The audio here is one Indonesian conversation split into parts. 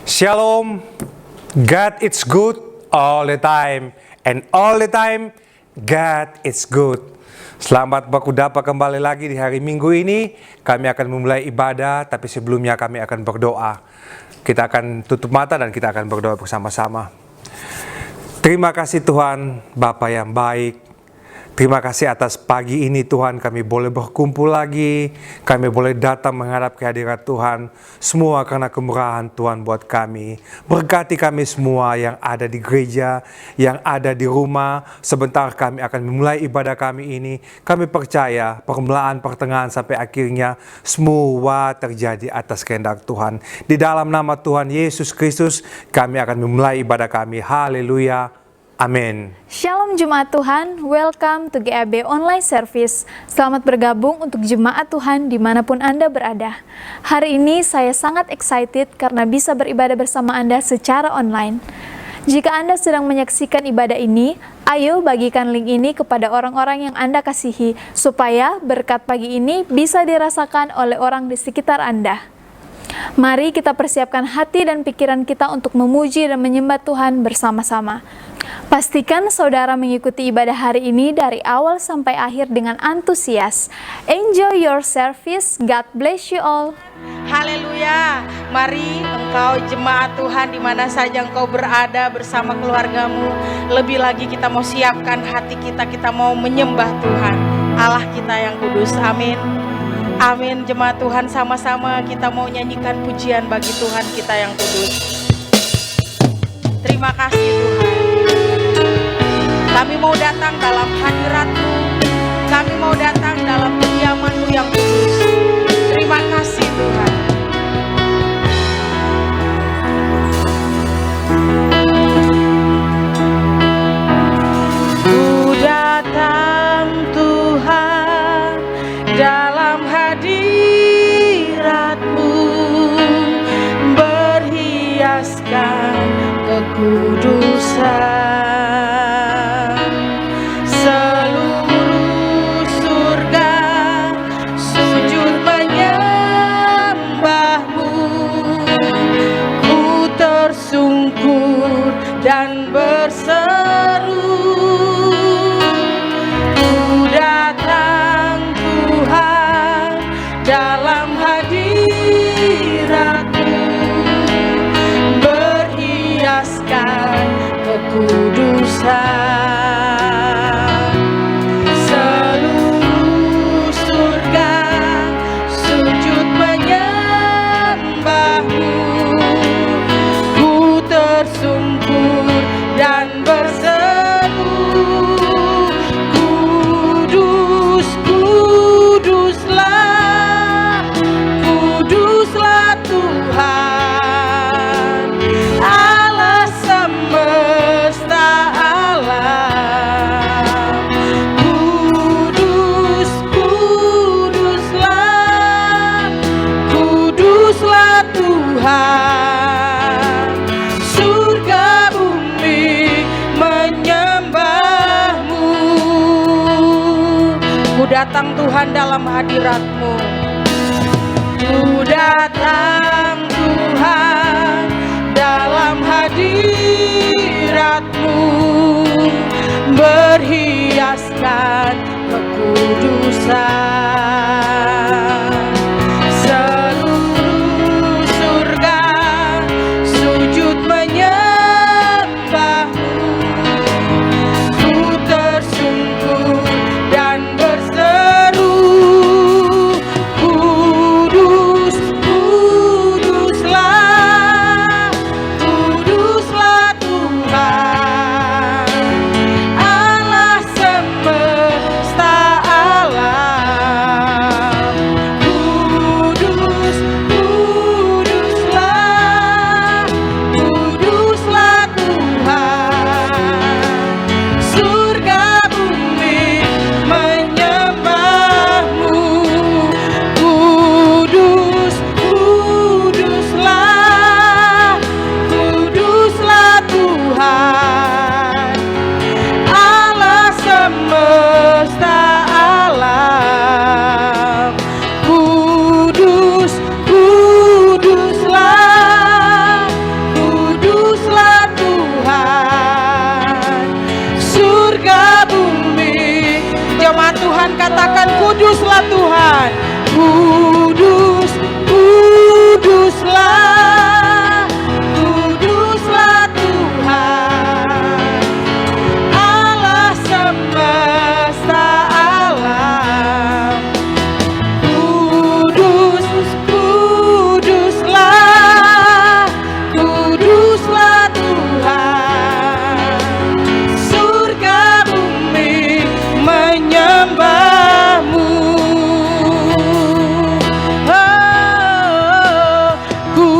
Shalom, God is good all the time, and all the time God is good. Selamat berkudapa kembali lagi di hari Minggu ini. Kami akan memulai ibadah, tapi sebelumnya kami akan berdoa. Kita akan tutup mata dan kita akan berdoa bersama-sama. Terima kasih Tuhan, Bapa yang baik. Terima kasih atas pagi ini Tuhan, kami boleh berkumpul lagi, kami boleh datang menghadap kehadirat Tuhan, semua karena kemurahan Tuhan buat kami. Berkati kami semua yang ada di gereja, yang ada di rumah. Sebentar kami akan memulai ibadah kami ini. Kami percaya permulaan, pertengahan sampai akhirnya semua terjadi atas kehendak Tuhan. Di dalam nama Tuhan Yesus Kristus kami akan memulai ibadah kami. Haleluya. Amin. Shalom Jemaat Tuhan, welcome to GAB Online Service. Selamat bergabung untuk Jemaat Tuhan dimanapun Anda berada. Hari ini saya sangat excited karena bisa beribadah bersama Anda secara online. Jika Anda sedang menyaksikan ibadah ini, ayo bagikan link ini kepada orang-orang yang Anda kasihi, supaya berkat pagi ini bisa dirasakan oleh orang di sekitar Anda. Mari kita persiapkan hati dan pikiran kita untuk memuji dan menyembah Tuhan bersama-sama. Pastikan saudara mengikuti ibadah hari ini dari awal sampai akhir dengan antusias. Enjoy your service. God bless you all. Haleluya. Mari engkau jemaat Tuhan di mana saja engkau berada bersama keluargamu. Lebih lagi kita mau siapkan hati kita mau menyembah Tuhan, Allah kita yang kudus. Amin. Amin. Jemaat Tuhan, sama-sama kita mau nyanyikan pujian bagi Tuhan kita yang kudus. Terima kasih Tuhan. Kami mau datang dalam hadirat-Mu. Kami mau datang dalam kediaman-Mu yang kudus. Terima kasih Tuhan. Ku datang Tuhan dalam hadirat-Mu, berhiaskan kekudusan. Dan berseru, ku datang Tuhan dalam hadirat-Mu, berhiaskan kekudusan. Seluruh surga sujud menyembah-Mu, ku tersungkur dan berseru, kudus, kuduslah, kuduslah Tuhan, Allah semesta alam. Kudus, kuduslah, kuduslah Tuhan. Ku datang Tuhan dalam hadirat-Mu. Ku datang Tuhan dalam hadirat-Mu, berhiaskan kekudusan. Seluruh surga sujud menyembah-Mu, ku tersungkur dan Allah semesta alam. kuduslah Tuhan, kudus, kuduslah, kuduslah Tuhan, Allah semesta alam. Kudus, kuduslah, kuduslah Tuhan, surga bumi menyembahmu. Oh, ku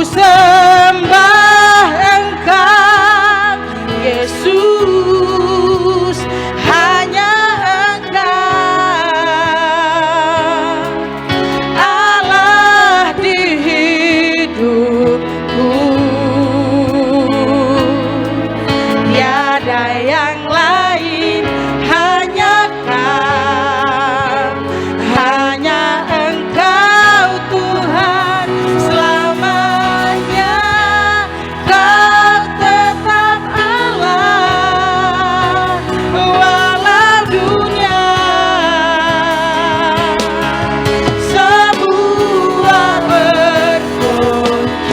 sembah Engkau, Yesus, hanya Engkau, Allah di hidupku. Tiada yang lain, hanya Kau, hanya Engkau Tuhan selamanya. Kau tetap Allah, walau dunia semua bergoncang.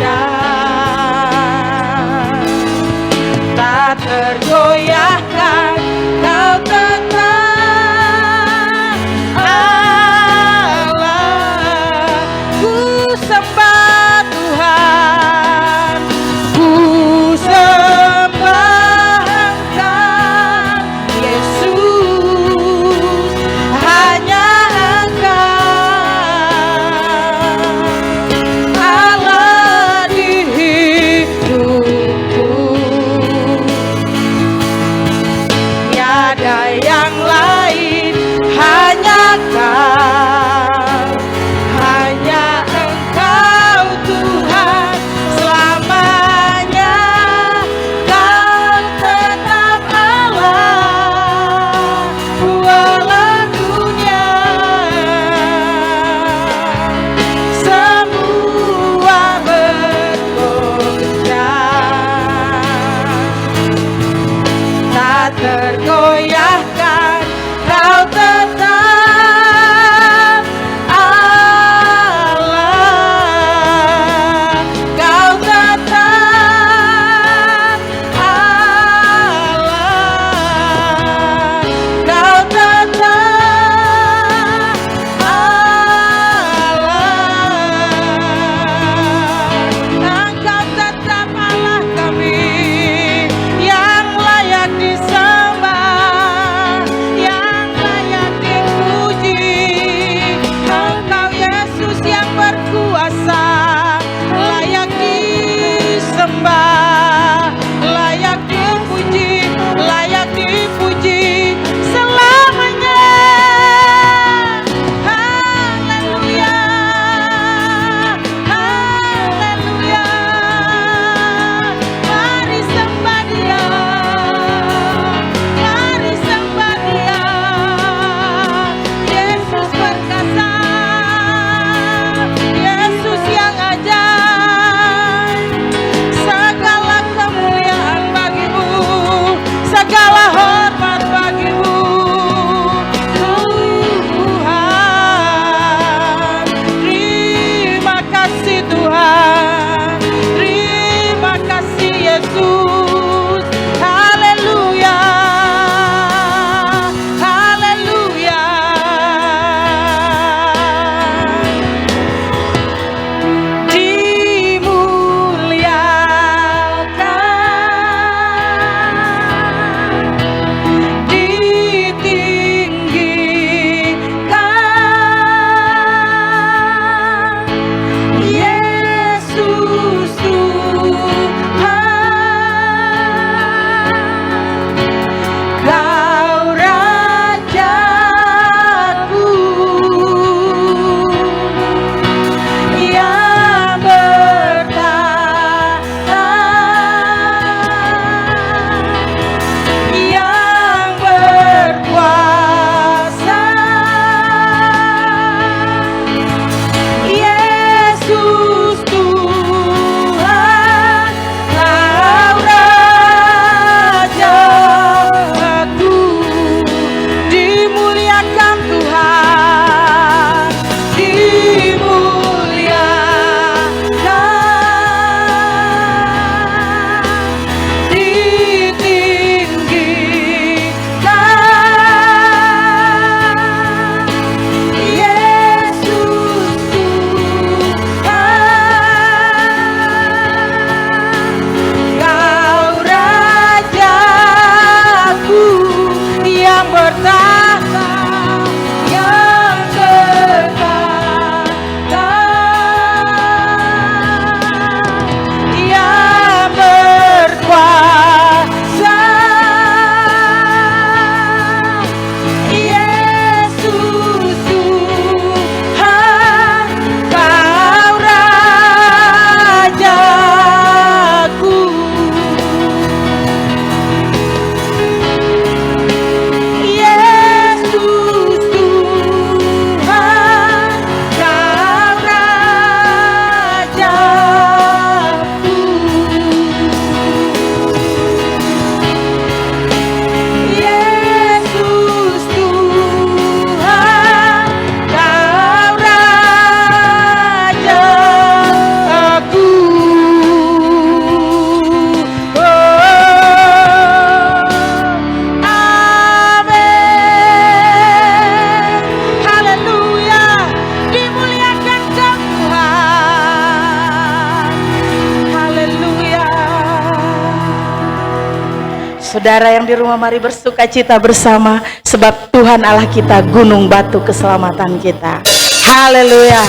Saudara yang di rumah, mari bersuka cita bersama, sebab Tuhan Allah kita gunung batu keselamatan kita. Haleluya.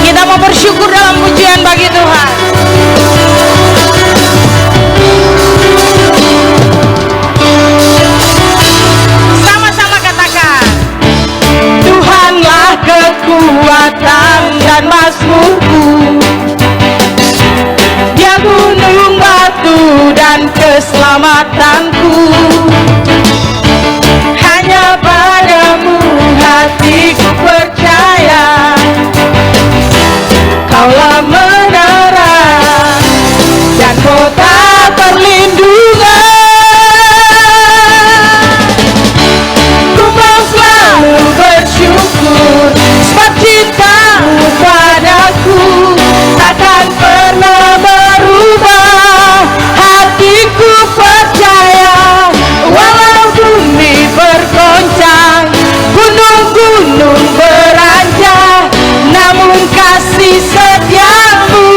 Kita mau bersyukur dalam pujian bagi Tuhan. Sama-sama katakan, Tuhanlah kekuatan dan mazmurku, Dia gunung batu dan keselamatanku. Hanya padamu hatiku percaya, Kaulah menara dan kota perlindungan. Ku mau selalu bersyukur, sebab cintamu padaku takkan pernah berubah. Hatiku percaya, walau bumi bergoncang, gunung-gunung beranjak, namun kasih setiamu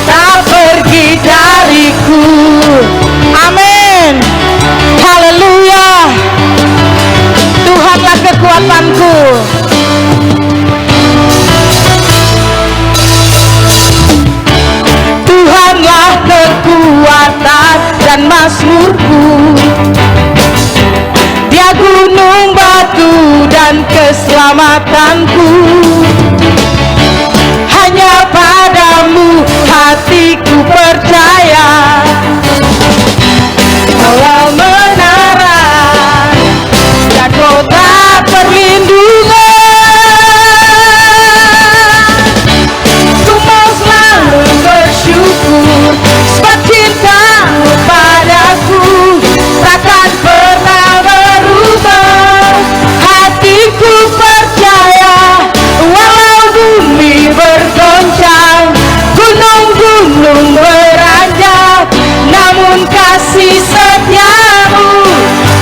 tak pergi dariku. Amin. Haleluya. Tuhanlah kekuatanku. Tuhanlah kekuatan dan mazmurku, Dia gunung batu dan keselamatanku. Hanya padamu hatiku percaya, Kaulah menara dan kota perlindungan. Ku mau selalu bersyukur, sebab cintamu padaku takkan pernah berubah. Hatiku percaya, walau bumi bergoncang, gunung-gunung beranjak, namun kasih setiamu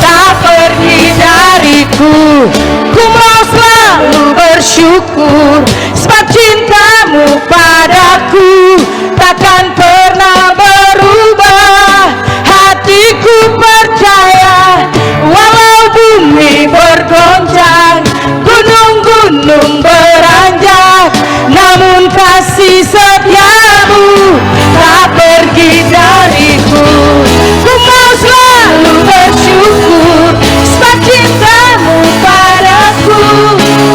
tak pergi dariku. Ku mau selalu bersyukur, sebab cintamu padaku takkan pernah berubah. Hatiku percaya, walau bumi bergoncang, gunung-gunung beranjak, namun kasih setiamu tak pergi dariku. Ku mau selalu bersyukur, sebab cintamu padaku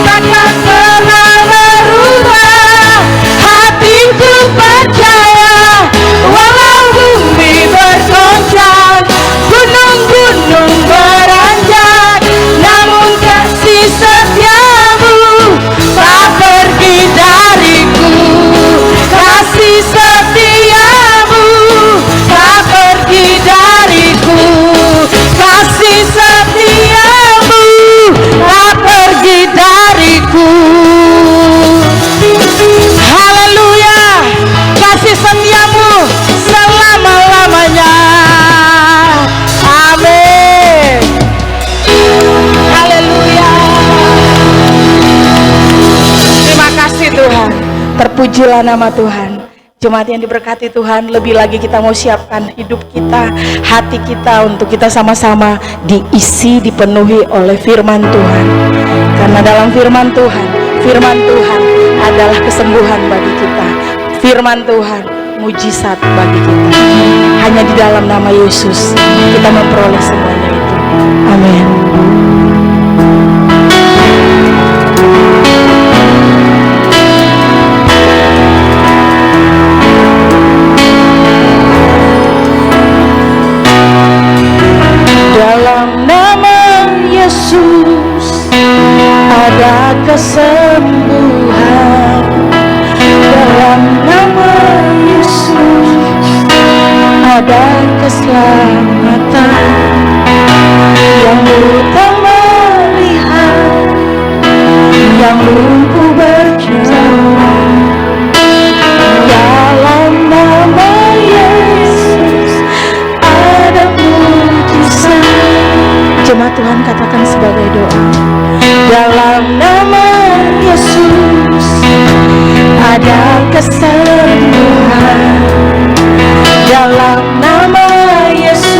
takkan pernah berubah. Hatiku percaya, walau bumi bergoncang, gunung-gunung beranjak, namun kasih setiamu tak pergi dariku. Kasih setiamu tak pergi dariku. Kasih setiamu tak pergi dariku. Haleluya. Kasih setiamu selama-lamanya. Amin. Haleluya. Terima kasih Tuhan. Terpujilah nama Tuhan. Jemaat yang diberkati Tuhan, lebih lagi kita mau siapkan hidup kita, hati kita untuk kita sama-sama diisi, dipenuhi oleh firman Tuhan. Karena dalam firman Tuhan adalah kesembuhan bagi kita. Firman Tuhan mujizat bagi kita. Hanya di dalam nama Yesus kita memperoleh semuanya itu. Amin. Dalam nama Yesus ada kesembuhan. Dalam nama Yesus ada keselamatan. Yang buta melihat, yang lumpuh berjalan. Dalam nama Yesus ada mujizat. Jemaat Tuhan katakan sebagai doa. Dalam nama Yesus ada kesembuhan. Dalam nama Yesus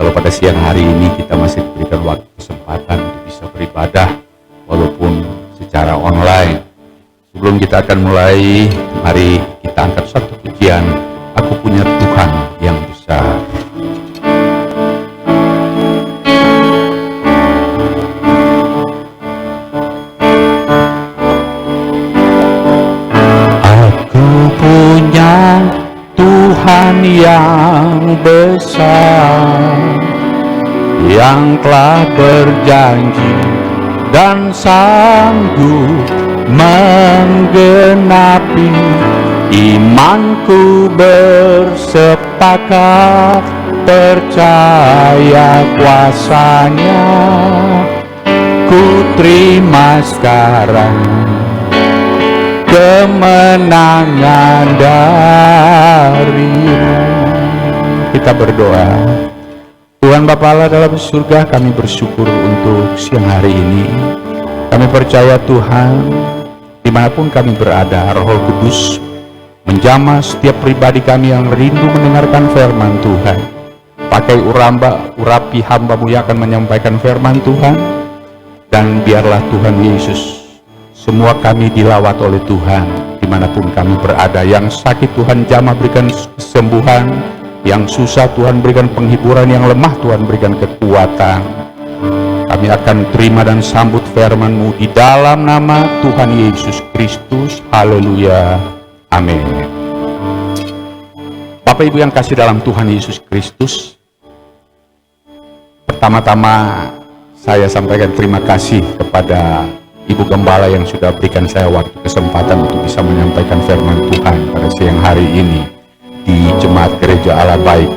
kalau pada siang hari ini kita masih diberikan waktu kesempatan untuk bisa beribadah walaupun secara online. Sebelum kita akan mulai, mari kita angkat satu pujian, Aku Punya Tuhan Yang Besar. Aku punya Tuhan yang besar, yang telah berjanji dan sanggup menggenapi. Imanku bersepakat percaya kuasanya. Ku terima sekarang kemenangan darimu. Kita berdoa. Tuhan Bapa Allah dalam surga, kami bersyukur untuk siang hari ini. Kami percaya Tuhan, dimanapun kami berada, Roh Kudus menjamah setiap pribadi kami yang rindu mendengarkan firman Tuhan. Pakai urapi hamba-Mu yang akan menyampaikan firman Tuhan, dan biarlah Tuhan Yesus, semua kami dilawat oleh Tuhan dimanapun kami berada. Yang sakit Tuhan jamah berikan kesembuhan, yang susah Tuhan berikan penghiburan, yang lemah Tuhan berikan kekuatan. Kami akan terima dan sambut firman-Mu di dalam nama Tuhan Yesus Kristus. Haleluya. Amin. Bapak Ibu yang kasih dalam Tuhan Yesus Kristus, pertama-tama saya sampaikan terima kasih kepada Ibu Gembala yang sudah berikan saya waktu kesempatan untuk bisa menyampaikan firman Tuhan pada siang hari ini di Jemaat Gereja Allah Baik.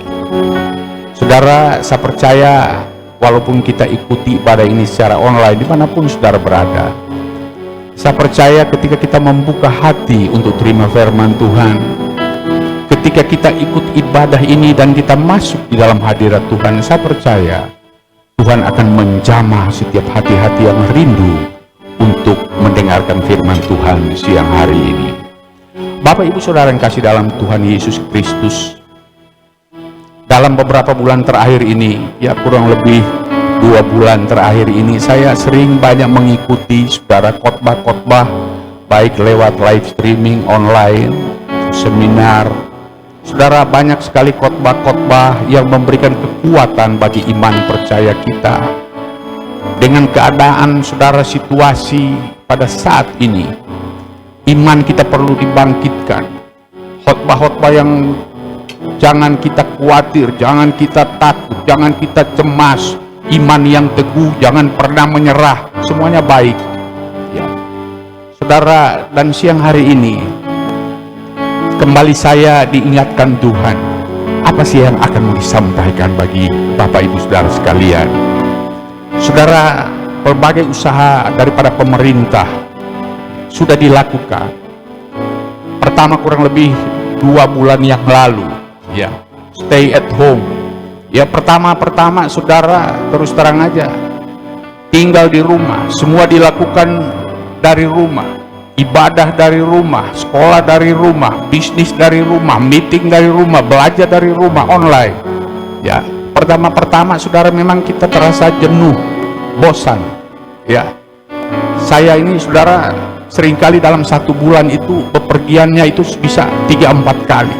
Saudara, saya percaya walaupun kita ikuti ibadah ini secara online dimanapun saudara berada, saya percaya ketika kita membuka hati untuk terima firman Tuhan, ketika kita ikut ibadah ini dan kita masuk di dalam hadirat Tuhan, saya percaya Tuhan akan menjamah setiap hati-hati yang rindu untuk mendengarkan firman Tuhan siang hari ini. Bapak Ibu Saudara yang kasih dalam Tuhan Yesus Kristus, dalam beberapa bulan terakhir ini, ya kurang lebih 2 bulan terakhir ini, saya sering banyak mengikuti saudara khotbah-khotbah, baik lewat live streaming online, seminar. Saudara, banyak sekali khotbah-khotbah yang memberikan kekuatan bagi iman percaya kita. Dengan keadaan saudara situasi pada saat ini, iman kita perlu dibangkitkan. Khotbah-khotbah yang jangan kita khawatir, jangan kita takut, jangan kita cemas. Iman yang teguh, jangan pernah menyerah, semuanya baik. Ya. Saudara, dan siang hari ini kembali saya diingatkan Tuhan, apa sih yang akan disampaikan bagi Bapak Ibu Saudara sekalian. Saudara, berbagai usaha daripada pemerintah sudah dilakukan. Pertama kurang lebih 2 bulan yang lalu, ya, stay at home. Ya, pertama saudara, terus terang aja, tinggal di rumah, semua dilakukan dari rumah, ibadah dari rumah, sekolah dari rumah, bisnis dari rumah, meeting dari rumah, belajar dari rumah, online. Ya, pertama saudara, memang kita terasa jenuh, bosan. Ya, saya ini saudara seringkali dalam 1 bulan itu bepergiannya itu bisa 3-4 kali.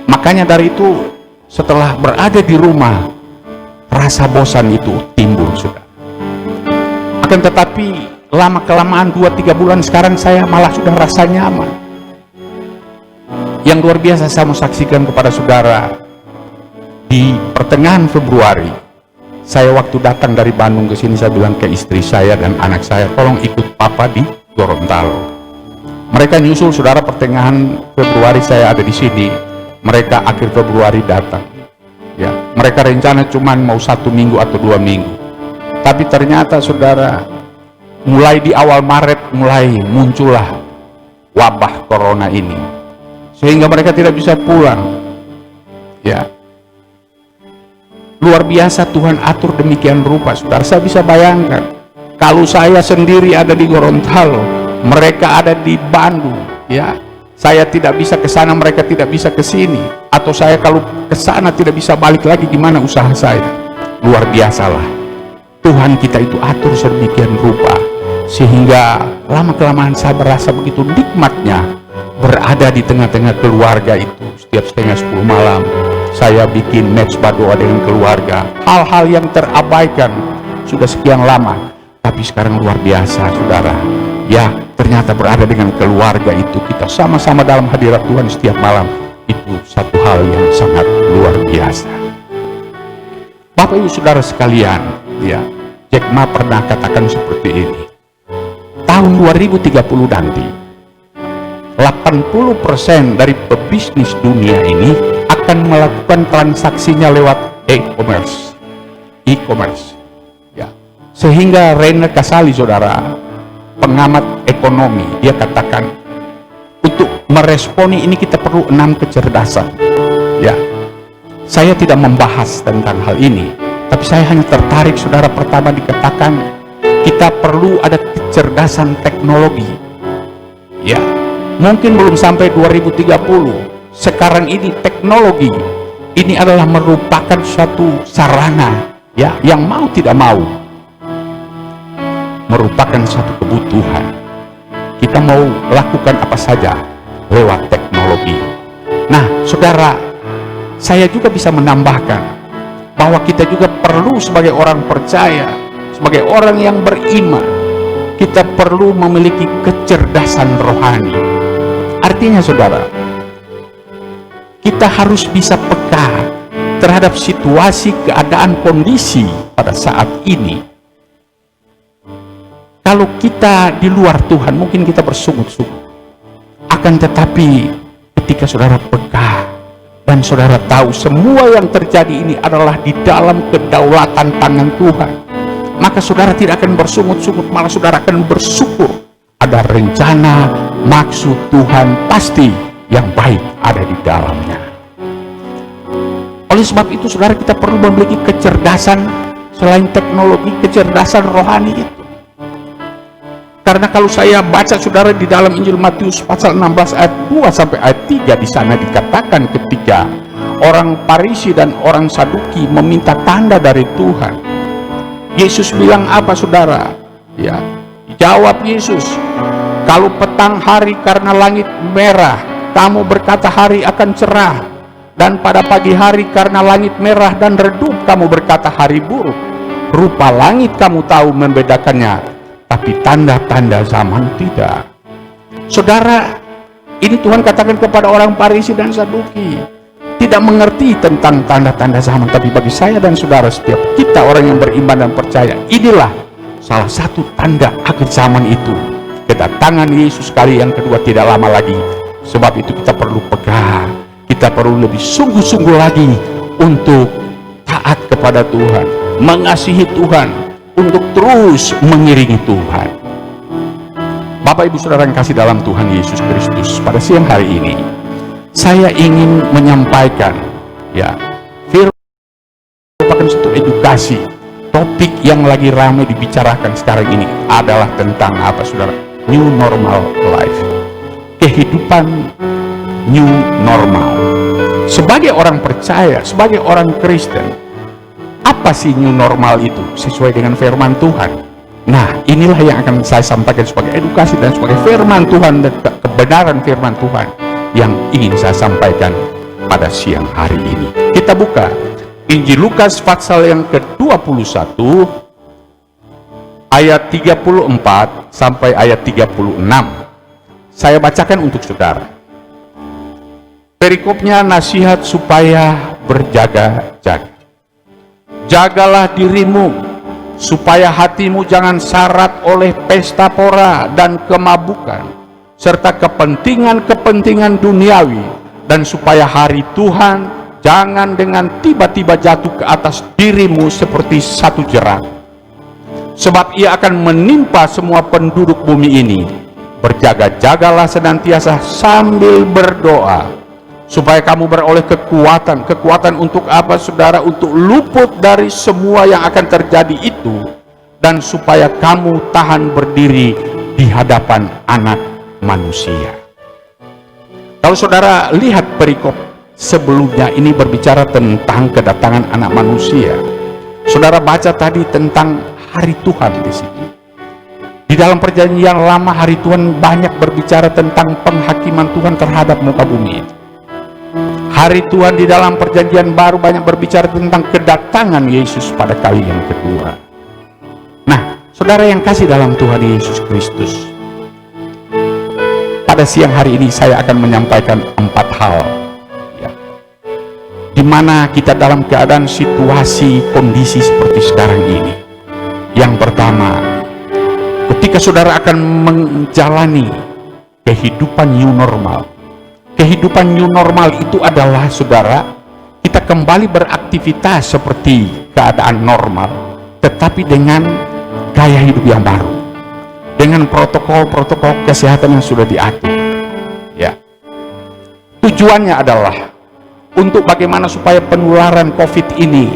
Makanya dari itu, setelah berada di rumah, rasa bosan itu timbul, saudara. Akan tetapi lama-kelamaan 2-3 bulan sekarang saya malah sudah rasa nyaman. Yang luar biasa saya mau saksikan kepada saudara, di pertengahan Februari, saya waktu datang dari Bandung ke sini, saya bilang ke istri saya dan anak saya, tolong ikut papa di Gorontalo. Mereka nyusul, saudara. Pertengahan Februari saya ada di sini, mereka akhir Februari datang. Ya, mereka rencana cuman mau 1 minggu atau 2 minggu. Tapi ternyata saudara, mulai di awal Maret mulai muncullah wabah corona ini, sehingga mereka tidak bisa pulang. Ya, luar biasa Tuhan atur demikian rupa, saudara. Saya bisa bayangkan kalau saya sendiri ada di Gorontalo, mereka ada di Bandung, ya, saya tidak bisa ke sana, mereka tidak bisa ke sini, atau saya kalau ke sana tidak bisa balik lagi, gimana usaha saya? Luar biasalah. Tuhan kita itu atur sedemikian rupa, sehingga lama-kelamaan saya merasa begitu nikmatnya berada di tengah-tengah keluarga itu. Setiap setengah 10 malam saya bikin mezbah doa dengan keluarga. Hal-hal yang terabaikan sudah sekian lama, tapi sekarang luar biasa, saudara. Ya, ternyata berada dengan keluarga itu, kita sama-sama dalam hadirat Tuhan setiap malam, itu satu hal yang sangat luar biasa. Bapak Ibu Saudara sekalian, ya, Jack Ma pernah katakan seperti ini. Tahun 2030 nanti, 80% dari pebisnis dunia ini akan melakukan transaksinya lewat e-commerce. Ya. Sehingga Rene Casali, saudara, pengamat ekonomi, dia katakan untuk meresponi ini kita perlu 6 kecerdasan. Ya, saya tidak membahas tentang hal ini, tapi saya hanya tertarik, saudara. Pertama dikatakan kita perlu ada kecerdasan teknologi. Ya, mungkin belum sampai 2030. Sekarang ini teknologi ini adalah merupakan suatu sarana, ya, yang mau tidak mau merupakan satu kebutuhan. Kita mau lakukan apa saja lewat teknologi. Nah, saudara, saya juga bisa menambahkan bahwa kita juga perlu sebagai orang percaya, sebagai orang yang beriman, kita perlu memiliki kecerdasan rohani. Artinya, saudara, kita harus bisa peka terhadap situasi, keadaan, kondisi pada saat ini. Kalau kita di luar Tuhan, mungkin kita bersungut-sungut. Akan tetapi, ketika saudara peka dan saudara tahu semua yang terjadi ini adalah di dalam kedaulatan tangan Tuhan, maka saudara tidak akan bersungut-sungut, malah saudara akan bersyukur. Ada rencana, maksud Tuhan pasti yang baik ada di dalamnya. Oleh sebab itu, saudara, kita perlu memiliki kecerdasan selain teknologi, kecerdasan rohani itu. Karena kalau saya baca, saudara, di dalam Injil Matius pasal 16 ayat 2 sampai ayat 3, di sana dikatakan ketika orang Farisi dan orang Saduki meminta tanda dari Tuhan, Yesus bilang apa, saudara? Ya, jawab Yesus, kalau petang hari karena langit merah, kamu berkata hari akan cerah, dan pada pagi hari karena langit merah dan redup, kamu berkata hari buruk. Rupa langit kamu tahu membedakannya, tapi tanda-tanda zaman tidak. Saudara, ini Tuhan katakan kepada orang Farisi dan Saduki, tidak mengerti tentang tanda-tanda zaman. Tapi bagi saya dan saudara, setiap kita orang yang beriman dan percaya, inilah salah satu tanda akhir zaman itu, kedatangan Yesus kali yang kedua tidak lama lagi. Sebab itu kita perlu pegang, kita perlu lebih sungguh-sungguh lagi untuk taat kepada Tuhan, mengasihi Tuhan, untuk terus mengiringi Tuhan. Bapak Ibu Saudara yang kasih dalam Tuhan Yesus Kristus, pada siang hari ini saya ingin menyampaikan, ya, firman merupakan satu edukasi. Topik yang lagi ramai dibicarakan sekarang ini adalah tentang apa, saudara? New normal life. Kehidupan new normal. Sebagai orang percaya, sebagai orang Kristen, apa sih new normal itu sesuai dengan firman Tuhan? Nah, inilah yang akan saya sampaikan sebagai edukasi dan sebagai firman Tuhan dan kebenaran firman Tuhan yang ingin saya sampaikan pada siang hari ini. Kita buka Injil Lukas pasal yang ke-21 ayat 34 sampai ayat 36. Saya bacakan untuk saudara. Perikopnya nasihat supaya berjaga-jaga. Jagalah dirimu, supaya hatimu jangan syarat oleh pesta pora dan kemabukan, serta kepentingan-kepentingan duniawi, dan supaya hari Tuhan jangan dengan tiba-tiba jatuh ke atas dirimu seperti satu jerat. Sebab ia akan menimpa semua penduduk bumi ini. Berjaga-jagalah senantiasa sambil berdoa, supaya kamu beroleh kekuatan. Kekuatan untuk apa, saudara? Untuk luput dari semua yang akan terjadi itu, dan supaya kamu tahan berdiri di hadapan Anak Manusia. Kalau saudara lihat perikop sebelumnya ini berbicara tentang kedatangan anak manusia. Saudara baca tadi tentang hari Tuhan di sini. Di dalam perjanjian lama hari Tuhan banyak berbicara tentang penghakiman Tuhan terhadap muka bumi itu. Hari Tuhan di dalam perjanjian baru banyak berbicara tentang kedatangan Yesus pada kali yang kedua. Nah, saudara yang kasih dalam Tuhan Yesus Kristus, pada siang hari ini saya akan menyampaikan 4 hal ya, di mana kita dalam keadaan situasi kondisi seperti sekarang ini. Yang pertama, ketika saudara akan menjalani kehidupan new normal. Kehidupan new normal itu adalah, saudara, kita kembali beraktivitas seperti keadaan normal, tetapi dengan gaya hidup yang baru, dengan protokol-protokol kesehatan yang sudah diatur. Ya. Tujuannya adalah untuk bagaimana supaya penularan COVID ini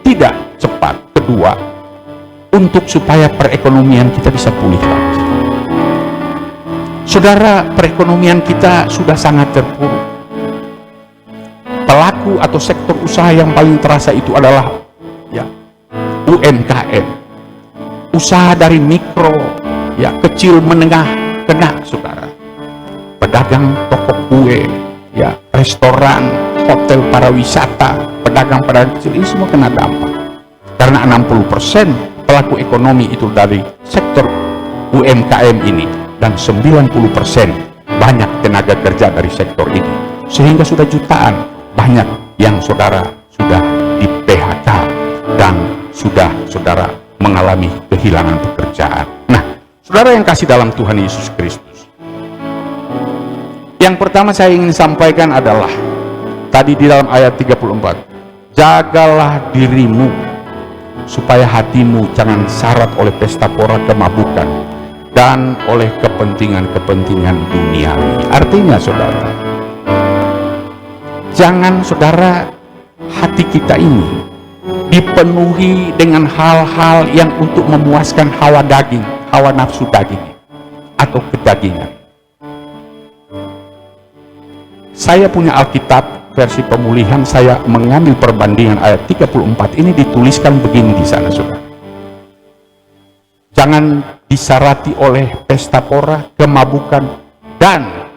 tidak cepat. Kedua, untuk supaya perekonomian kita bisa pulih lagi. Saudara, perekonomian kita sudah sangat terpuruk. Pelaku atau sektor usaha yang paling terasa itu adalah ya, UMKM. Usaha dari mikro, ya, kecil menengah kena, saudara. Pedagang toko kue, ya, restoran, hotel pariwisata, pedagang-pedagang kecil ini semua kena dampak. Karena 60% pelaku ekonomi itu dari sektor UMKM ini, dan 90% banyak tenaga kerja dari sektor ini, sehingga sudah jutaan banyak yang saudara sudah di PHK dan sudah saudara mengalami kehilangan pekerjaan. Nah, saudara yang kasih dalam Tuhan Yesus Kristus, yang pertama saya ingin sampaikan adalah tadi di dalam ayat 34, jagalah dirimu supaya hatimu jangan syarat oleh pesta pora kemabukan dan oleh kepentingan-kepentingan duniawi. Artinya, saudara, jangan, saudara, hati kita ini dipenuhi dengan hal-hal yang untuk memuaskan hawa daging, hawa nafsu daging atau kedagingan. Saya punya Alkitab versi pemulihan, saya mengambil perbandingan ayat 34 ini, dituliskan begini di sana, saudara. Jangan disarati oleh pesta pora, kemabukan, dan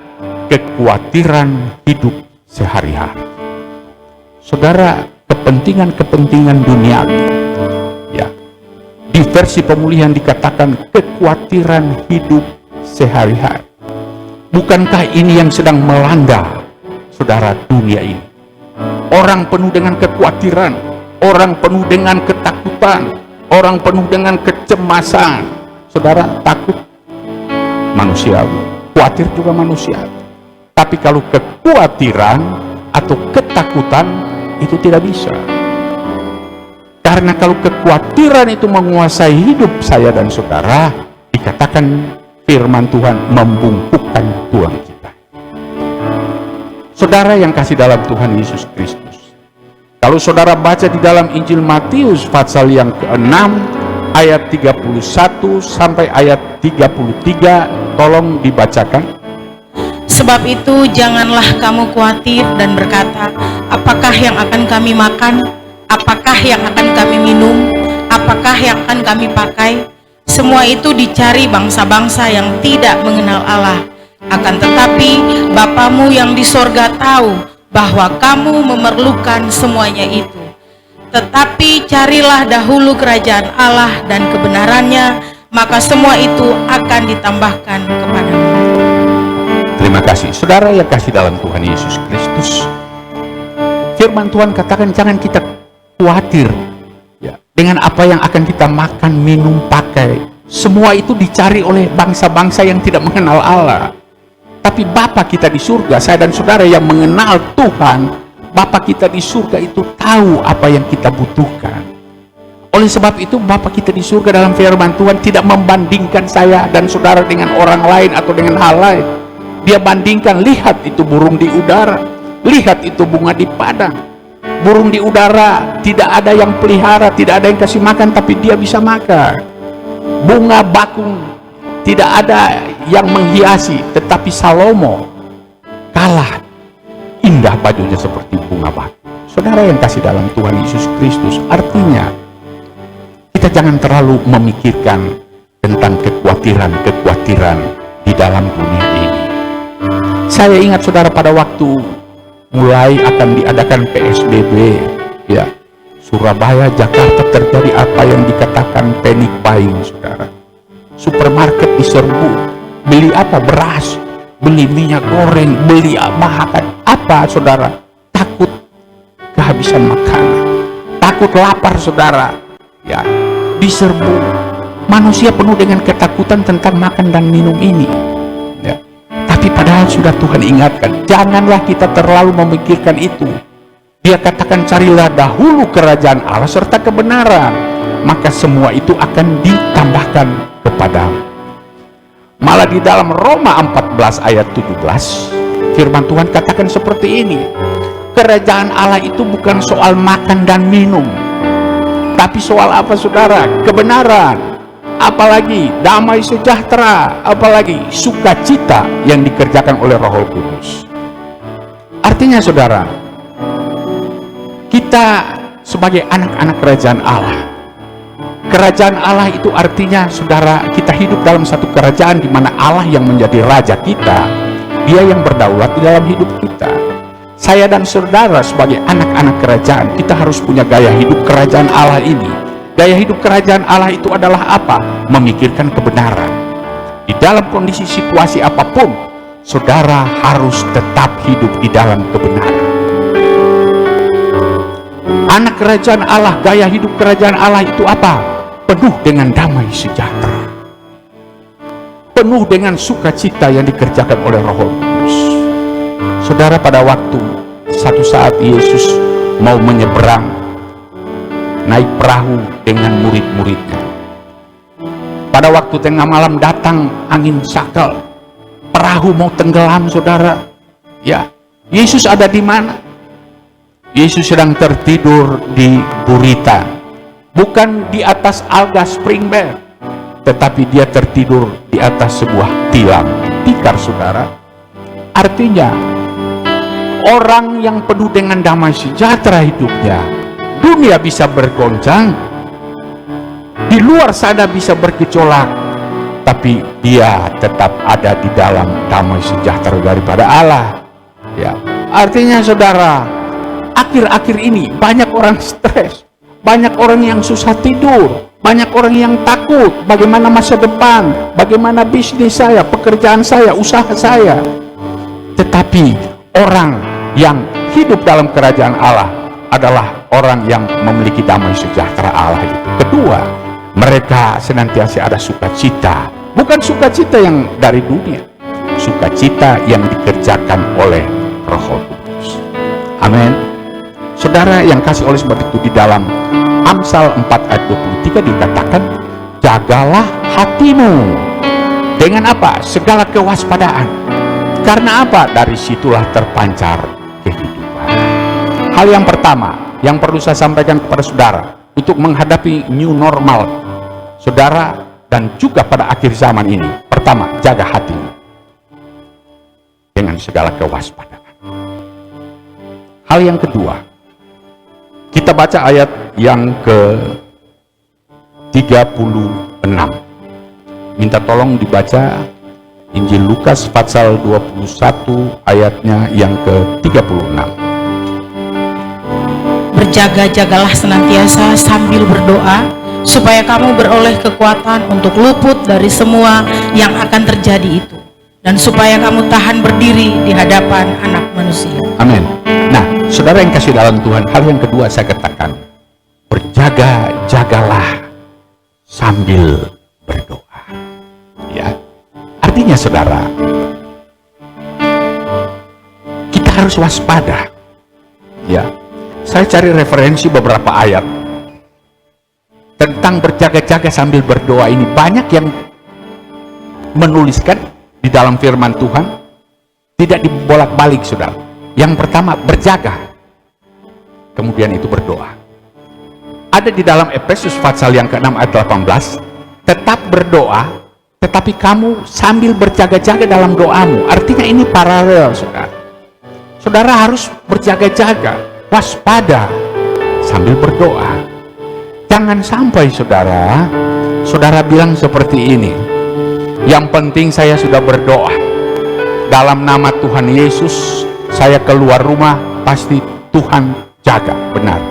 kekhawatiran hidup sehari-hari. Saudara, kepentingan-kepentingan duniawi, ya, di versi pemulihan dikatakan kekhawatiran hidup sehari-hari. Bukankah ini yang sedang melanda, saudara, dunia ini? Orang penuh dengan kekhawatiran, orang penuh dengan ketakutan, orang penuh dengan kecemasan. Saudara, takut manusiawi, khawatir juga manusiawi. Tapi kalau kekhawatiran atau ketakutan itu tidak bisa. Karena kalau kekhawatiran itu menguasai hidup saya dan saudara, dikatakan firman Tuhan membungkukkan tulang kita. Saudara yang kasih dalam Tuhan Yesus Kristus, kalau saudara baca di dalam Injil Matius pasal yang ke-6 ayat 31 sampai ayat 33, tolong dibacakan. Sebab itu janganlah kamu khawatir dan berkata, apakah yang akan kami makan? Apakah yang akan kami minum? Apakah yang akan kami pakai? Semua itu dicari bangsa-bangsa yang tidak mengenal Allah. Akan tetapi Bapamu yang di sorga tahu bahwa kamu memerlukan semuanya itu. Tetapi carilah dahulu kerajaan Allah dan kebenarannya, maka semua itu akan ditambahkan kepadamu. Terima kasih. Saudara yang kasih dalam Tuhan Yesus Kristus, firman Tuhan katakan jangan kita khawatir ya, dengan apa yang akan kita makan, minum, pakai. Semua itu dicari oleh bangsa-bangsa yang tidak mengenal Allah. Tapi Bapa kita di surga, saya dan saudara yang mengenal Tuhan, Bapa kita di surga itu tahu apa yang kita butuhkan. Oleh sebab itu Bapa kita di surga dalam firman Tuhan tidak membandingkan saya dan saudara dengan orang lain atau dengan hal lain. Dia bandingkan, lihat itu burung di udara, lihat itu bunga di padang. Burung di udara tidak ada yang pelihara, tidak ada yang kasih makan, tapi dia bisa makan. Bunga bakung tidak ada yang menghiasi, tetapi Salomo kalah. indah bajunya seperti bunga batu. Saudara yang kasih dalam Tuhan Yesus Kristus, artinya kita jangan terlalu memikirkan tentang kekhawatiran di dalam dunia ini. Saya ingat saudara, pada waktu mulai akan diadakan PSBB, ya, Surabaya, Jakarta, terjadi apa yang dikatakan panic buying, saudara. Supermarket diserbu, beli apa? Beras, beli minyak goreng, beli makan apa, saudara? Takut kehabisan makanan, takut lapar, saudara. Ya, diserbu. Manusia penuh dengan ketakutan tentang makan dan minum ini. Ya. Tapi padahal sudah Tuhan ingatkan, janganlah kita terlalu memikirkan itu. Dia katakan, carilah dahulu kerajaan Allah serta kebenaran, maka semua itu akan ditambahkan kepadamu. Malah di dalam Roma 14 ayat 17, firman Tuhan katakan seperti ini, kerajaan Allah itu bukan soal makan dan minum, tapi soal apa, saudara? Kebenaran, apalagi damai sejahtera, apalagi sukacita yang dikerjakan oleh Roh Kudus. Artinya, saudara, kita sebagai anak-anak kerajaan Allah itu artinya, saudara, kita hidup dalam satu kerajaan di mana Allah yang menjadi raja kita, Dia yang berdaulat di dalam hidup kita. Saya dan saudara sebagai anak-anak kerajaan, kita harus punya gaya hidup kerajaan Allah ini. Gaya hidup kerajaan Allah itu adalah apa? Memikirkan kebenaran. Di dalam kondisi situasi apapun, saudara harus tetap hidup di dalam kebenaran. Anak kerajaan Allah, gaya hidup kerajaan Allah itu apa? Penuh dengan damai sejahtera, penuh dengan sukacita yang dikerjakan oleh Roh Kudus. Saudara, pada waktu satu saat Yesus mau menyeberang, naik perahu dengan murid-muridnya. Pada waktu tengah malam datang angin sakal, perahu mau tenggelam, saudara. Ya, Yesus ada di mana? Yesus sedang tertidur di gurita, bukan di atas alga spring bed, tetapi dia tertidur di atas sebuah tilam tikar, saudara. Artinya, orang yang penuh dengan damai sejahtera hidupnya, dunia bisa bergoncang, di luar sana bisa bergejolak, tapi dia tetap ada di dalam damai sejahtera daripada Allah. Ya, artinya, saudara, akhir-akhir ini banyak orang stres, banyak orang yang susah tidur, banyak orang yang takut bagaimana masa depan, bagaimana bisnis saya, pekerjaan saya, usaha saya. Tetapi orang yang hidup dalam kerajaan Allah adalah orang yang memiliki damai sejahtera Allah itu. Kedua, mereka senantiasa ada sukacita, bukan sukacita yang dari dunia, sukacita yang dikerjakan oleh Roh Kudus. Amin. Saudara yang kasih oleh sebab itu, di dalam Amsal 4 ayat 23 dikatakan, jagalah hatimu dengan apa? Segala kewaspadaan. Karena apa? Dari situlah terpancar kehidupan. Hal yang pertama yang perlu saya sampaikan kepada saudara untuk menghadapi new normal, saudara, dan juga pada akhir zaman ini. Pertama, jaga hatimu dengan segala kewaspadaan. Hal yang kedua, kita baca ayat yang ke-36. Minta tolong dibaca Injil Lukas pasal 21 ayatnya yang ke-36. Berjaga-jagalah senantiasa sambil berdoa, supaya kamu beroleh kekuatan untuk luput dari semua yang akan terjadi itu, dan supaya kamu tahan berdiri di hadapan Anak Manusia. Amin. Nah, saudara yang kasih dalam Tuhan, hal yang kedua saya katakan, berjaga-jagalah sambil berdoa. Ya, artinya, saudara, kita harus waspada. Ya, saya cari referensi beberapa ayat tentang berjaga-jaga sambil berdoa ini. Banyak yang menuliskan di dalam firman Tuhan, tidak dibolak-balik, saudara. Yang pertama, berjaga, kemudian itu berdoa. Ada di dalam Efesus pasal yang ke-6 ayat 18, tetap berdoa, tetapi kamu sambil berjaga-jaga dalam doamu. Artinya ini paralel, saudara. saudara harus berjaga-jaga, waspada, sambil berdoa. Jangan sampai saudara bilang seperti ini, yang penting saya sudah berdoa, dalam nama Tuhan Yesus saya keluar rumah, pasti Tuhan jaga. Benar.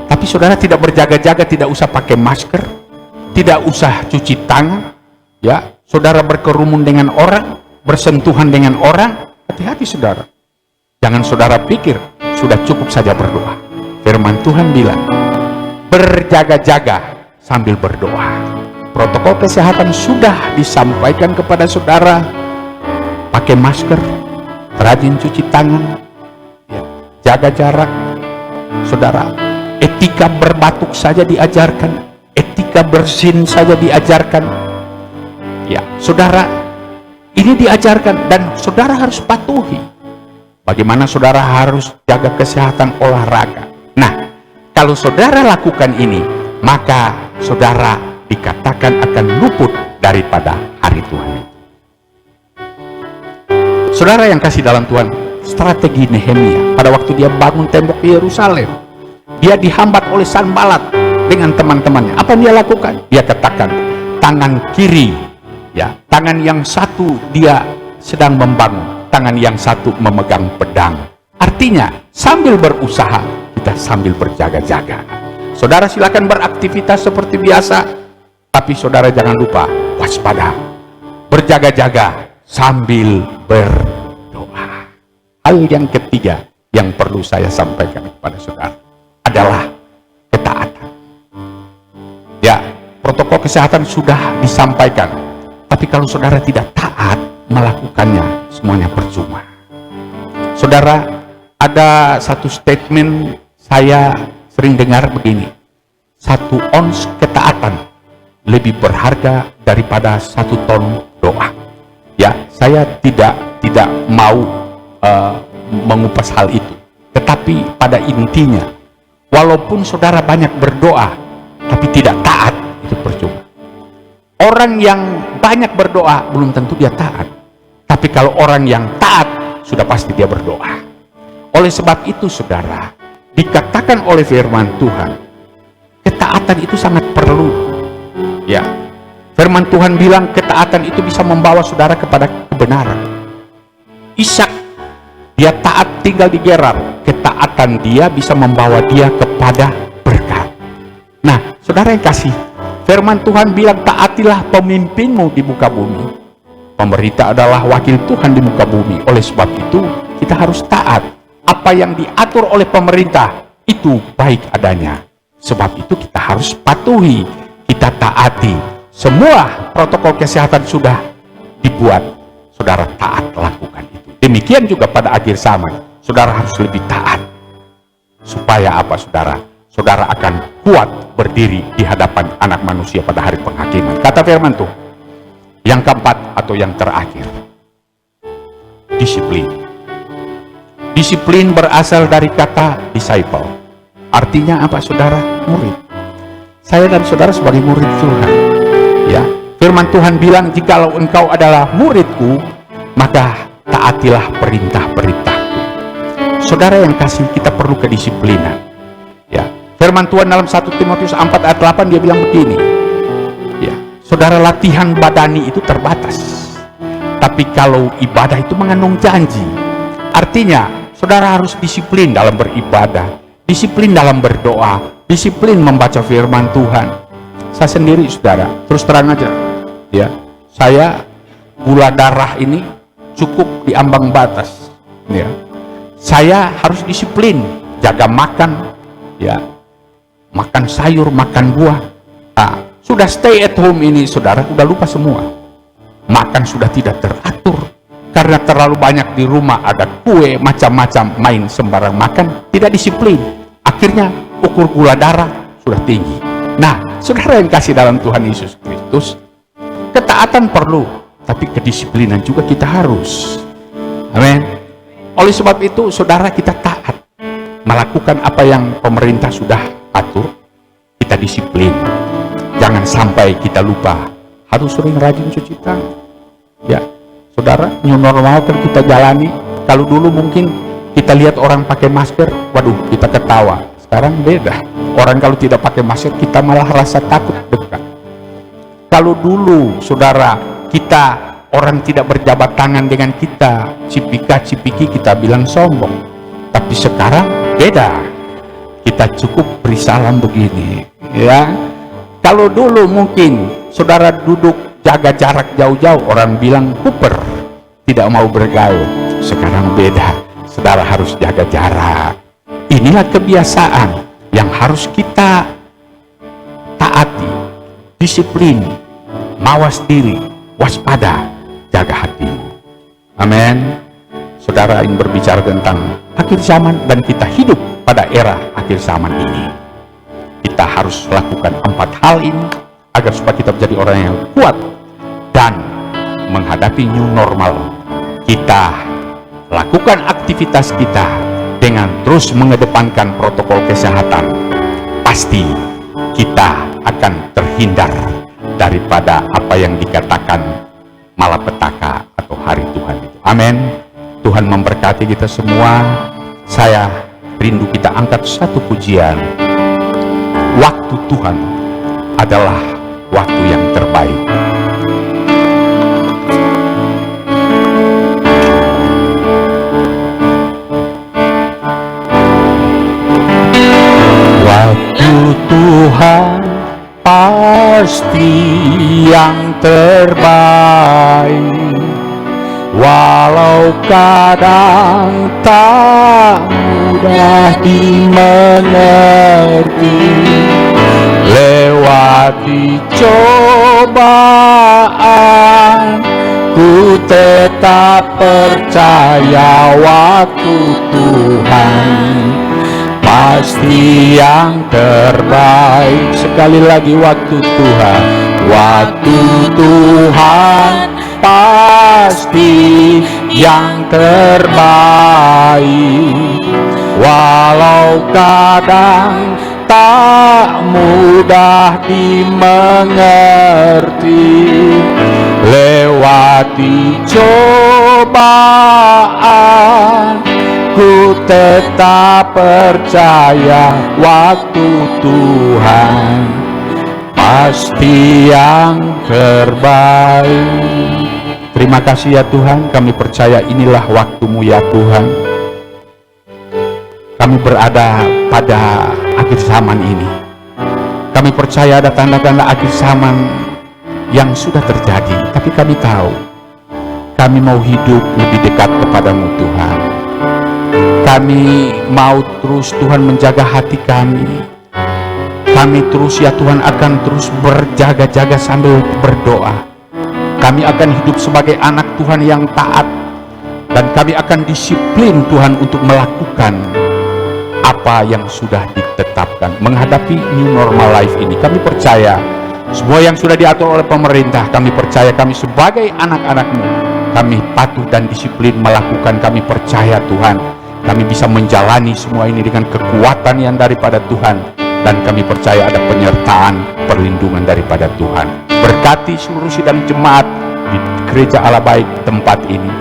Tapi saudara tidak berjaga-jaga, tidak usah pakai masker, tidak usah cuci tangan, ya. Saudara berkerumun dengan orang, bersentuhan dengan orang, hati-hati saudara. Jangan saudara pikir sudah cukup saja berdoa. Firman Tuhan bilang, berjaga-jaga sambil berdoa. Protokol kesehatan sudah disampaikan kepada saudara. Pakai masker, rajin cuci tangan, ya, jaga jarak. Saudara, etika berbatuk saja diajarkan, etika bersin saja diajarkan. Ya, saudara, ini diajarkan dan saudara harus patuhi. Bagaimana saudara harus jaga kesehatan olahraga. Nah, kalau saudara lakukan ini, maka saudara dikatakan akan luput daripada hari Tuhan. Saudara yang kasih dalam Tuhan, strategi Nehemia pada waktu dia bangun tembok Yerusalem, dia dihambat oleh Sanbalat dengan teman-temannya. Apa yang dia lakukan? Dia katakan, tangan kiri, ya, tangan yang satu dia sedang membangun, tangan yang satu memegang pedang. Artinya, sambil berusaha, kita sambil berjaga-jaga. Saudara silakan beraktivitas seperti biasa, tapi saudara jangan lupa waspada, berjaga-jaga sambil berdoa. Hal yang ketiga yang perlu saya sampaikan kepada saudara adalah ketaatan. Ya, protokol kesehatan sudah disampaikan, tapi kalau saudara tidak taat melakukannya, semuanya percuma. Saudara, ada satu statement saya sering dengar begini, 1 ons ketaatan lebih berharga daripada 1 ton doa. Ya, saya tidak mau mengupas hal itu, tetapi pada intinya, walaupun saudara banyak berdoa tapi tidak taat, itu percuma. Orang yang banyak berdoa belum tentu dia taat, tapi kalau orang yang taat sudah pasti dia berdoa. Oleh sebab itu saudara, dikatakan oleh firman Tuhan, ketaatan itu sangat perlu. Ya, firman Tuhan bilang ketaatan itu bisa membawa saudara kepada kebenaran. Ishak, dia taat tinggal di Gerar, ketaatan dia bisa membawa dia kepada berkat. Nah, saudara yang kasih, firman Tuhan bilang taatilah pemimpinmu di muka bumi. Pemerintah adalah wakil Tuhan di muka bumi. Oleh sebab itu kita harus taat. Apa yang diatur oleh pemerintah itu baik adanya. Sebab itu kita harus patuhi, kita taati. Semua protokol kesehatan sudah dibuat, saudara taat lakukan itu. Demikian juga pada akhir zaman, saudara harus lebih taat. Supaya apa saudara? Saudara akan kuat berdiri di hadapan anak manusia pada hari penghakiman. Kata firman Tuhan. Yang keempat atau yang terakhir, disiplin. Disiplin berasal dari kata disciple. Artinya apa saudara? Murid. Saya dan saudara sebagai murid Tuhan. Ya, firman Tuhan bilang, jikalau engkau adalah muridku, maka taatilah perintah-perintahku. Saudara yang kasih, kita perlu kedisiplinan. Ya, firman Tuhan dalam 1 Timotius 4 ayat 8 dia bilang begini. Ya, saudara, latihan badani itu terbatas. Tapi kalau ibadah itu mengandung janji. Artinya, saudara harus disiplin dalam beribadah, disiplin dalam berdoa, disiplin membaca firman Tuhan. Saya sendiri saudara, terus terang aja, ya, saya gula darah ini cukup di ambang batas, ya. Saya harus disiplin, jaga makan, ya, makan sayur, makan buah. Nah, sudah stay at home ini saudara, udah lupa semua. Makan sudah tidak teratur, karena terlalu banyak di rumah, ada kue, macam-macam, main sembarang makan, tidak disiplin. Akhirnya ukur gula darah sudah tinggi. Nah, saudara yang kasih dalam Tuhan Yesus Kristus, ketaatan perlu, tapi kedisiplinan juga kita harus. Amin. Oleh sebab itu, saudara, kita taat melakukan apa yang pemerintah sudah atur. Kita disiplin. Jangan sampai kita lupa harus sering rajin cuci tangan. Ya, saudara, new normal kan kita jalani. Kalau dulu mungkin Kita lihat orang pakai masker, waduh kita ketawa. Sekarang beda. Orang kalau tidak pakai masker kita malah rasa takut dekat. Kalau dulu saudara kita orang tidak berjabat tangan dengan kita, cipika-cipiki kita bilang sombong. Tapi sekarang beda. Kita cukup beri salam begini, ya. Kalau dulu mungkin saudara duduk jaga jarak jauh-jauh, orang bilang kuper, tidak mau bergaul. Sekarang beda. Saudara harus jaga jarak. Inilah kebiasaan yang harus kita taati. Disiplin, mawas diri, waspada, jaga hatimu. Amin. Saudara ingin berbicara tentang akhir zaman dan kita hidup pada era akhir zaman ini. Kita harus lakukan 4 hal ini agar supaya kita menjadi orang yang kuat dan menghadapi new normal. Kita lakukan aktivitas kita dengan terus mengedepankan protokol kesehatan. Pasti kita akan terhindar daripada apa yang dikatakan malapetaka atau hari Tuhan itu. Amin. Tuhan memberkati kita semua. Saya rindu kita angkat satu pujian. Waktu Tuhan adalah waktu yang terbaik. Waktu Tuhan pasti yang terbaik, walau kadang tak mudah dimengerti. Lewati cobaan, ku tetap percaya waktu Tuhan pasti yang terbaik. Sekali lagi, waktu Tuhan, waktu Tuhan pasti yang terbaik, walau kadang tak mudah dimengerti. Lewati cobaan, ku tetap percaya waktu Tuhan pasti yang terbaik. Terima kasih ya Tuhan, kami percaya inilah waktu-Mu ya Tuhan. Kami berada pada akhir zaman ini. Kami percaya ada tanda-tanda akhir zaman yang sudah terjadi, tapi kami tahu kami mau hidup lebih dekat kepadamu Tuhan. Kami mau terus Tuhan menjaga hati kami. Kami terus ya Tuhan akan terus berjaga-jaga sambil berdoa. Kami akan hidup sebagai anak Tuhan yang taat, dan kami akan disiplin Tuhan untuk melakukan apa yang sudah ditetapkan menghadapi new normal life ini. Kami percaya semua yang sudah diatur oleh pemerintah, kami percaya kami sebagai anak-anak-Mu, kami patuh dan disiplin melakukan. Kami percaya Tuhan, kami bisa menjalani semua ini dengan kekuatan yang daripada Tuhan, dan kami percaya ada penyertaan perlindungan daripada Tuhan. Berkati seluruh sidang jemaat di Gereja Allah Baik tempat ini.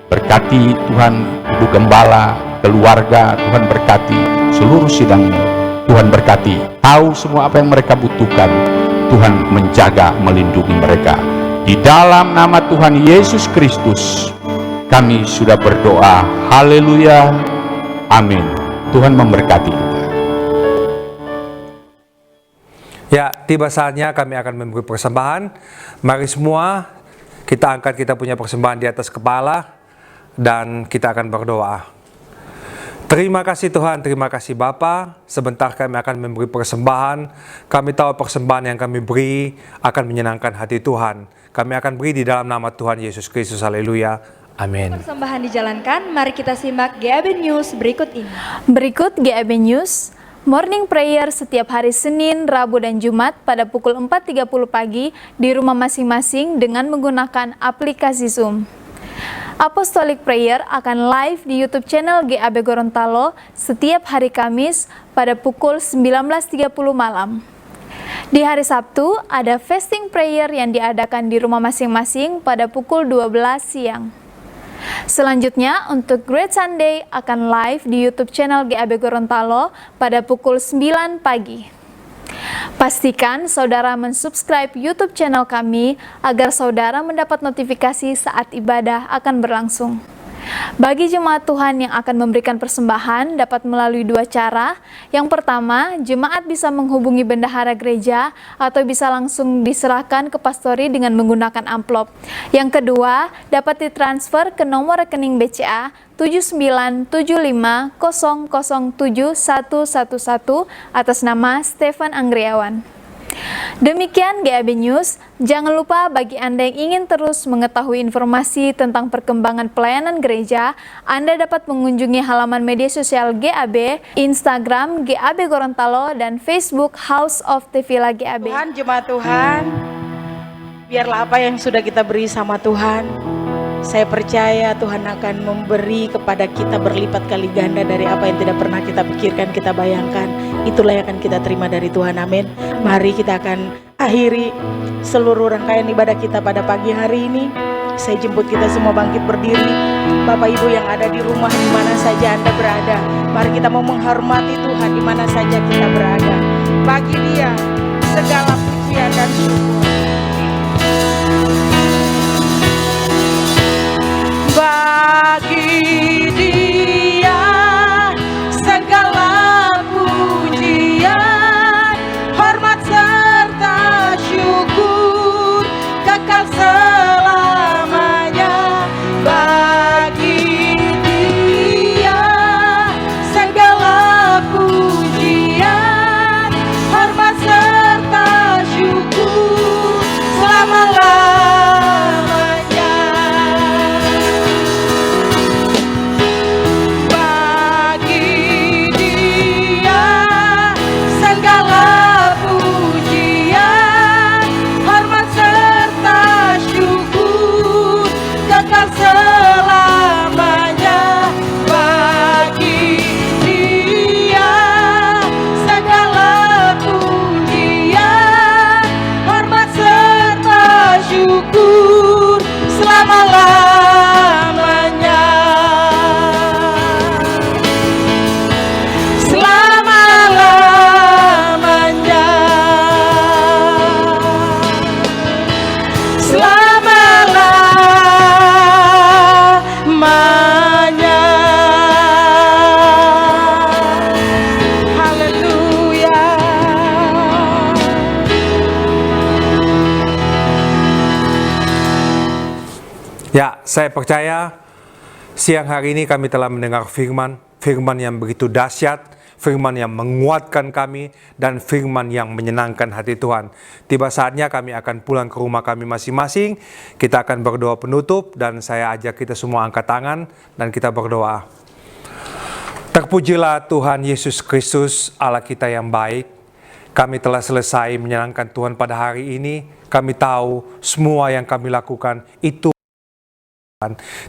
Berkati Tuhan Ibu Gembala, keluarga, Tuhan berkati seluruh sidang. Tuhan berkati, tahu semua apa yang mereka butuhkan. Tuhan menjaga, melindungi mereka. Di dalam nama Tuhan Yesus Kristus kami sudah berdoa. Haleluya. Amin. Tuhan memberkati kita. Ya, tiba saatnya kami akan memberi persembahan. Mari semua kita angkat kita punya persembahan di atas kepala dan kita akan berdoa. Terima kasih Tuhan, terima kasih Bapa. Sebentar kami akan memberi persembahan. Kami tahu persembahan yang kami beri akan menyenangkan hati Tuhan. Kami akan beri di dalam nama Tuhan Yesus Kristus. Haleluya. Amin. Persembahan dijalankan, mari kita simak GAB News berikut ini. Berikut GAB News. Morning prayer setiap hari Senin, Rabu, dan Jumat pada pukul 4.30 pagi di rumah masing-masing dengan menggunakan aplikasi Zoom. Apostolic Prayer akan live di YouTube channel GAB Gorontalo setiap hari Kamis pada pukul 19.30 malam. Di hari Sabtu ada fasting prayer yang diadakan di rumah masing-masing pada pukul 12 siang. Selanjutnya, untuk Great Sunday akan live di YouTube channel GAB Gorontalo pada pukul 9 pagi. Pastikan saudara mensubscribe YouTube channel kami agar saudara mendapat notifikasi saat ibadah akan berlangsung. Bagi jemaat Tuhan yang akan memberikan persembahan dapat melalui dua cara. Yang pertama, jemaat bisa menghubungi bendahara gereja atau bisa langsung diserahkan ke pastori dengan menggunakan amplop. Yang kedua, dapat ditransfer ke nomor rekening BCA 7975007111 atas nama Stefan Anggriawan. Demikian GAB News. Jangan lupa bagi Anda yang ingin terus mengetahui informasi tentang perkembangan pelayanan gereja, Anda dapat mengunjungi halaman media sosial GAB, Instagram GAB Gorontalo, dan Facebook House of the Villa GAB. Tuhan, jemaat Tuhan, biarlah apa yang sudah kita beri sama Tuhan, saya percaya Tuhan akan memberi kepada kita berlipat kali ganda dari apa yang tidak pernah kita pikirkan, kita bayangkan. Itulah yang akan kita terima dari Tuhan, amin. Mari kita akan akhiri seluruh rangkaian ibadah kita pada pagi hari ini. Saya jemput kita semua bangkit berdiri. Bapak Ibu yang ada di rumah, di mana saja Anda berada, mari kita mau menghormati Tuhan di mana saja kita berada. Bagi Dia segala pujian dan syukur. Bagi Dia segala pujian, hormat serta syukur kekal selamanya. Bagi Dia segala pujian, hormat serta syukur selama-lamanya. Ya, saya percaya siang hari ini kami telah mendengar firman yang begitu dahsyat, firman yang menguatkan kami, dan firman yang menyenangkan hati Tuhan. Tiba saatnya kami akan pulang ke rumah kami masing-masing. Kita akan berdoa penutup, dan saya ajak kita semua angkat tangan, dan kita berdoa. Terpujilah Tuhan Yesus Kristus, Allah kita yang baik. Kami telah selesai menyenangkan Tuhan pada hari ini. Kami tahu semua yang kami lakukan itu.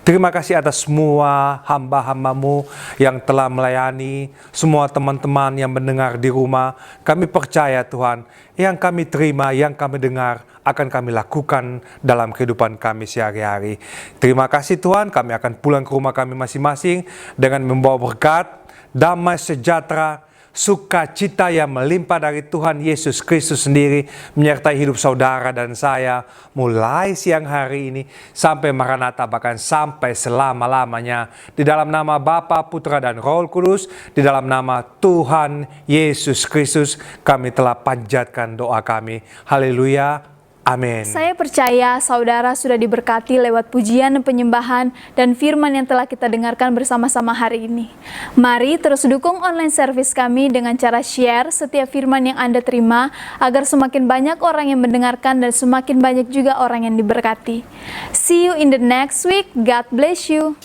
Terima kasih atas semua hamba-hambamu yang telah melayani, semua teman-teman yang mendengar di rumah. Kami percaya Tuhan, yang kami terima, yang kami dengar, akan kami lakukan dalam kehidupan kami sehari-hari. Terima kasih Tuhan, kami akan pulang ke rumah kami masing-masing dengan membawa berkat, damai sejahtera, sukacita yang melimpah dari Tuhan Yesus Kristus sendiri menyertai hidup saudara dan saya mulai siang hari ini sampai Maranatha, bahkan sampai selama-lamanya. Di dalam nama Bapa, Putra, dan Roh Kudus, di dalam nama Tuhan Yesus Kristus, kami telah panjatkan doa kami. Haleluya. Amin. Saya percaya saudara sudah diberkati lewat pujian dan penyembahan dan firman yang telah kita dengarkan bersama-sama hari ini. Mari terus dukung online service kami dengan cara share setiap firman yang Anda terima agar semakin banyak orang yang mendengarkan dan semakin banyak juga orang yang diberkati. See you in the next week. God bless you.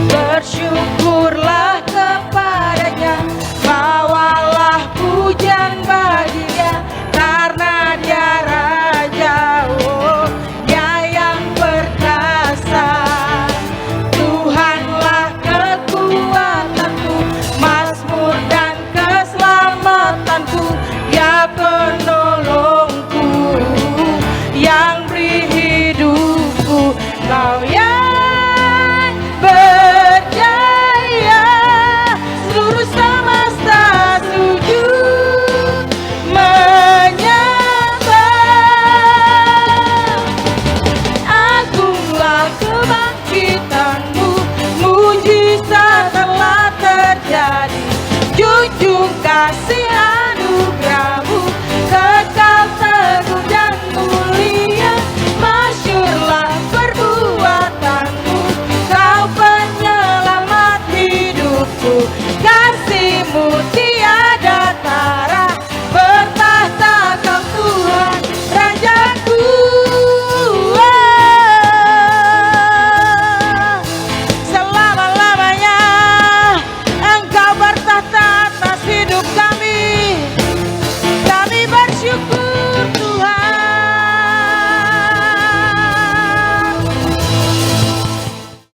Bersyukurlah kepadanya, bawalah pujian bagi Dia, karena Dia Raja, oh Dia yang perkasa. penolongku, yang beri hidupku. Kau yang berjaya, seluruh semesta sujud menyembah. Agunglah kebangkitanmu, mujizat telah terjadi, junjung kasih